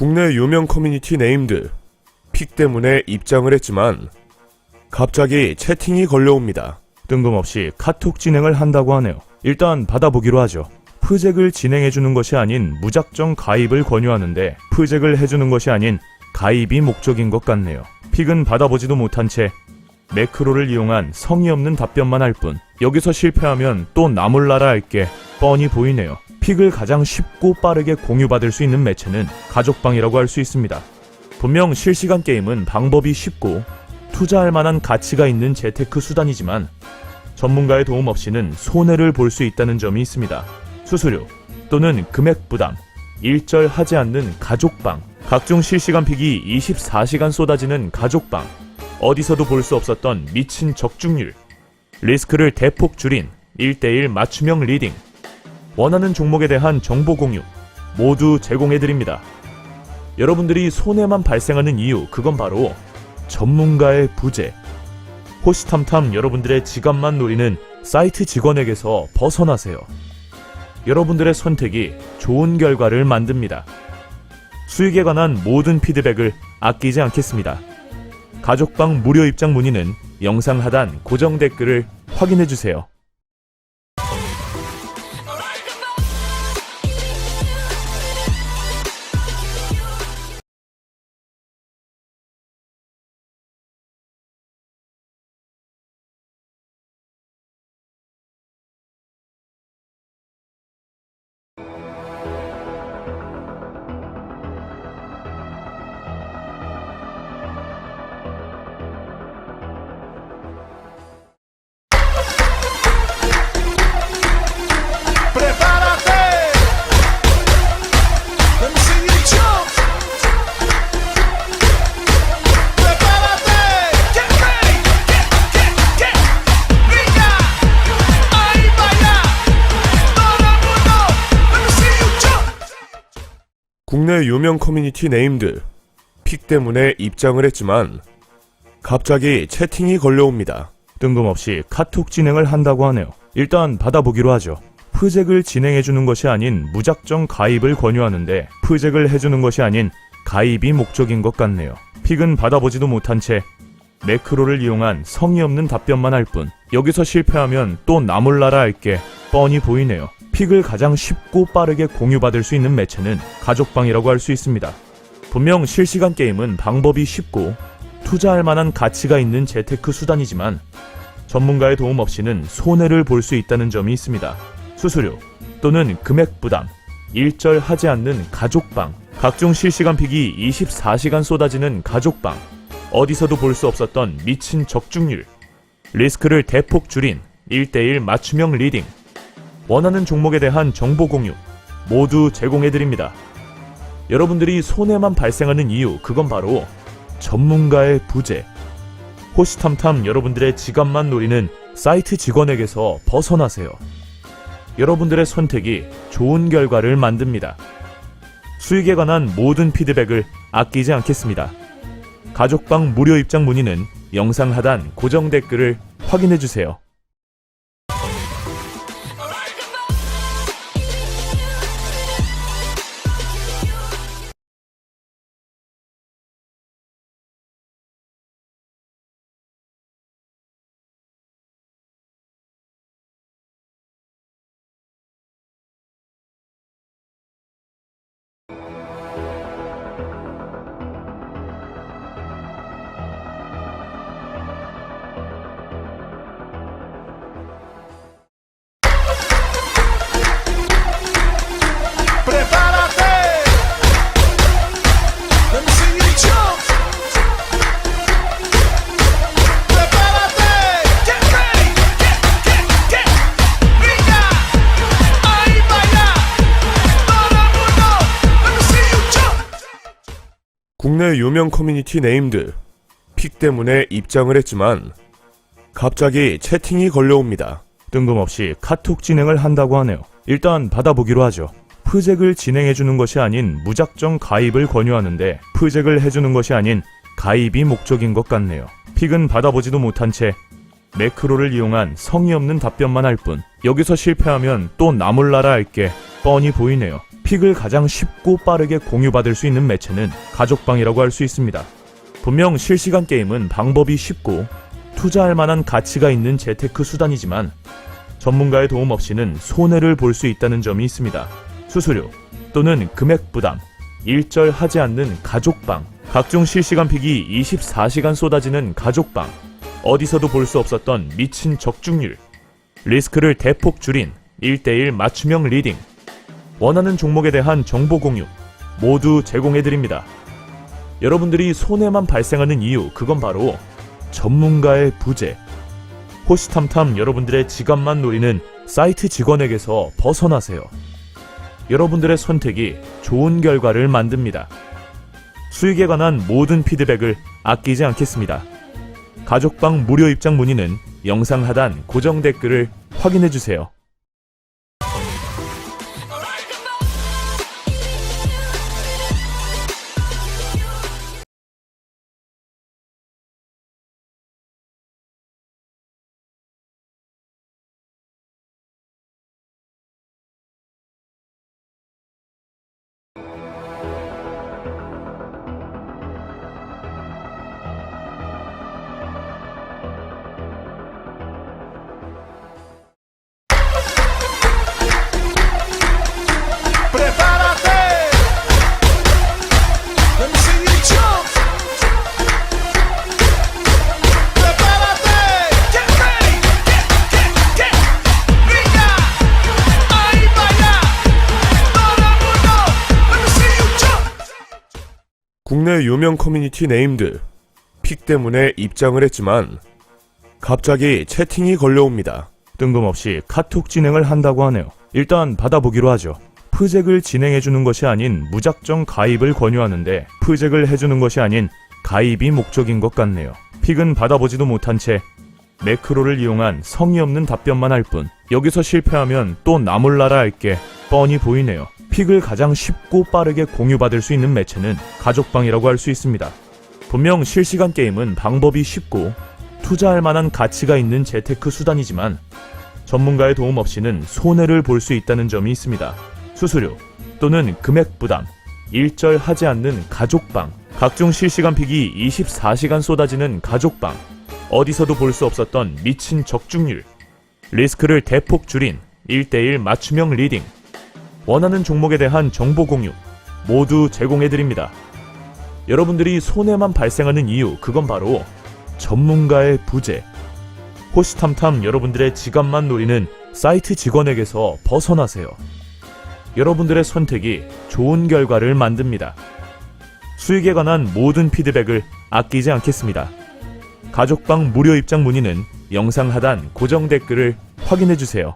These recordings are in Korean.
국내 유명 커뮤니티 네임들 픽 때문에 입장을 했지만 갑자기 채팅이 걸려옵니다. 뜬금없이 카톡 진행을 한다고 하네요. 일단 받아보기로 하죠. 프잭을 진행해주는 것이 아닌 무작정 가입을 권유하는데 프잭을 해주는 것이 아닌 가입이 목적인 것 같네요. 픽은 받아보지도 못한 채 매크로를 이용한 성의 없는 답변만 할 뿐, 여기서 실패하면 또 나몰라라 할 게 뻔히 보이네요. 픽을 가장 쉽고 빠르게 공유받을 수 있는 매체는 가족방이라고 할 수 있습니다. 분명 실시간 게임은 방법이 쉽고 투자할 만한 가치가 있는 재테크 수단이지만 전문가의 도움 없이는 손해를 볼 수 있다는 점이 있습니다. 수수료 또는 금액 부담, 일절하지 않는 가족방, 각종 실시간 픽이 24시간 쏟아지는 가족방, 어디서도 볼 수 없었던 미친 적중률, 리스크를 대폭 줄인 1:1 맞춤형 리딩, 원하는 종목에 대한 정보 공유 모두 제공해드립니다. 여러분들이 손해만 발생하는 이유, 그건 바로 전문가의 부재. 호시탐탐 여러분들의 지갑만 노리는 사이트 직원에게서 벗어나세요. 여러분들의 선택이 좋은 결과를 만듭니다. 수익에 관한 모든 피드백을 아끼지 않겠습니다. 가족방 무료 입장 문의는 영상 하단 고정 댓글을 확인해주세요. 국내 유명 커뮤니티 네임들 픽 때문에 입장을 했지만 갑자기 채팅이 걸려옵니다. 뜬금없이 카톡 진행을 한다고 하네요. 일단 받아보기로 하죠. 프잭을 진행해주는 것이 아닌 무작정 가입을 권유하는데 프잭을 해주는 것이 아닌 가입이 목적인 것 같네요. 픽은 받아보지도 못한 채 매크로를 이용한 성의 없는 답변만 할 뿐, 여기서 실패하면 또 나몰라라 할 게 뻔히 보이네요. 픽을 가장 쉽고 빠르게 공유받을 수 있는 매체는 가족방이라고 할 수 있습니다. 분명 실시간 게임은 방법이 쉽고 투자할 만한 가치가 있는 재테크 수단이지만 전문가의 도움 없이는 손해를 볼 수 있다는 점이 있습니다. 수수료 또는 금액 부담, 일절하지 않는 가족방, 각종 실시간 픽이 24시간 쏟아지는 가족방, 어디서도 볼 수 없었던 미친 적중률, 리스크를 대폭 줄인 1:1 맞춤형 리딩, 원하는 종목에 대한 정보 공유 모두 제공해드립니다. 여러분들이 손해만 발생하는 이유, 그건 바로 전문가의 부재. 호시탐탐 여러분들의 지갑만 노리는 사이트 직원에게서 벗어나세요. 여러분들의 선택이 좋은 결과를 만듭니다. 수익에 관한 모든 피드백을 아끼지 않겠습니다. 가족방 무료 입장 문의는 영상 하단 고정 댓글을 확인해주세요. 국내 유명 커뮤니티 네임들 픽 때문에 입장을 했지만 갑자기 채팅이 걸려옵니다. 뜬금없이 카톡 진행을 한다고 하네요. 일단 받아보기로 하죠. 프잭을 진행해주는 것이 아닌 무작정 가입을 권유하는데 프잭을 해주는 것이 아닌 가입이 목적인 것 같네요. 픽은 받아보지도 못한 채 매크로를 이용한 성의 없는 답변만 할 뿐, 여기서 실패하면 또 남을 나라 알게 뻔히 보이네요. 픽을 가장 쉽고 빠르게 공유받을 수 있는 매체는 가족방이라고 할 수 있습니다. 분명 실시간 게임은 방법이 쉽고 투자할 만한 가치가 있는 재테크 수단이지만 전문가의 도움 없이는 손해를 볼 수 있다는 점이 있습니다. 수수료 또는 금액 부담, 일절하지 않는 가족방, 각종 실시간 픽이 24시간 쏟아지는 가족방, 어디서도 볼 수 없었던 미친 적중률, 리스크를 대폭 줄인 1:1 맞춤형 리딩, 원하는 종목에 대한 정보 공유 모두 제공해드립니다. 여러분들이 손해만 발생하는 이유, 그건 바로 전문가의 부재. 호시탐탐 여러분들의 지갑만 노리는 사이트 직원에게서 벗어나세요. 여러분들의 선택이 좋은 결과를 만듭니다. 수익에 관한 모든 피드백을 아끼지 않겠습니다. 가족방 무료 입장 문의는 영상 하단 고정 댓글을 확인해주세요. 국내 유명 커뮤니티 네임들, 픽 때문에 입장을 했지만 갑자기 채팅이 걸려옵니다. 뜬금없이 카톡 진행을 한다고 하네요. 일단 받아보기로 하죠. 프잭을 진행해주는 것이 아닌 무작정 가입을 권유하는데 프잭을 해주는 것이 아닌 가입이 목적인 것 같네요. 픽은 받아보지도 못한 채 매크로를 이용한 성의 없는 답변만 할 뿐, 여기서 실패하면 또 남을 나라 알게 뻔히 보이네요. 픽을 가장 쉽고 빠르게 공유받을 수 있는 매체는 가족방이라고 할 수 있습니다. 분명 실시간 게임은 방법이 쉽고 투자할 만한 가치가 있는 재테크 수단이지만 전문가의 도움 없이는 손해를 볼 수 있다는 점이 있습니다. 수수료 또는 금액 부담, 일절하지 않는 가족방, 각종 실시간 픽이 24시간 쏟아지는 가족방, 어디서도 볼 수 없었던 미친 적중률, 리스크를 대폭 줄인 1:1 맞춤형 리딩, 원하는 종목에 대한 정보 공유 모두 제공해드립니다. 여러분들이 손해만 발생하는 이유, 그건 바로 전문가의 부재. 호시탐탐 여러분들의 지갑만 노리는 사이트 직원에게서 벗어나세요. 여러분들의 선택이 좋은 결과를 만듭니다. 수익에 관한 모든 피드백을 아끼지 않겠습니다. 가족방 무료 입장 문의는 영상 하단 고정 댓글을 확인해주세요.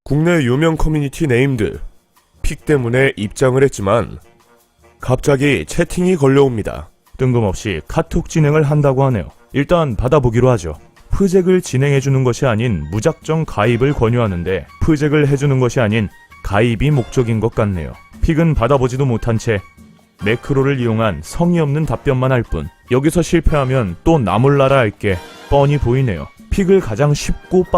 국내 유명 커뮤니티 네임들, 픽 때문에 입장을 했지만 갑자기 채팅이 걸려옵니다. 뜬금없이 카톡 진행을 한다고 하네요. 일단 받아보기로 하죠. 프잭을 진행해주는 것이 아닌 무작정 가입을 권유하는데 프잭을 해주는 것이 아닌 가입이 목적인 것 같네요. 픽은 받아보지도 못한 채 매크로를 이용한 성의 없는 답변만 할 뿐, 여기서 실패하면 또 남을 나라 알게 뻔히 보이네요. 픽을 가장 쉽고